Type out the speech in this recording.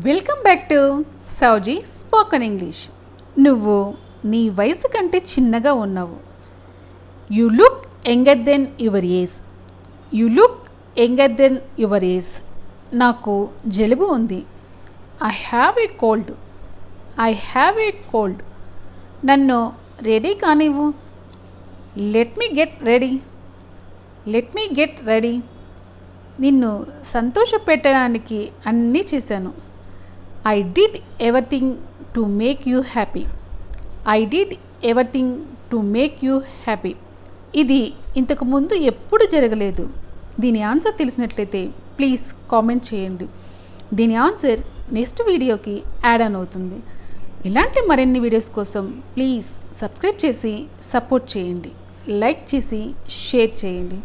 Welcome back to Sowji spoken English. నువ్వు నీ వయసు కంటే చిన్నగా ఉన్నావు. You look younger than your age. You look younger than your age. నాకు జలుబు ఉంది. I have a cold. I have a cold. నన్ను రెడీ కానివ్వు. Let me get ready. Let me get ready. నిన్ను సంతోషపెట్టడానికి అన్నీ చేశాను. I did everything to make you happy. I did everything to make you happy. ఇది ఇంతకు ముందు ఎప్పుడు జరగలేదు. దీని ఆన్సర్ తెలిసినట్లయితే ప్లీజ్ కామెంట్ చేయండి. దీని ఆన్సర్ నెక్స్ట్ వీడియోకి యాడ్ ఆన్ అవుతుంది. ఇలాంటి మరిన్ని వీడియోస్ కోసం ప్లీజ్ సబ్స్క్రైబ్ చేసి సపోర్ట్ చేయండి. లైక్ చేసి షేర్ చేయండి.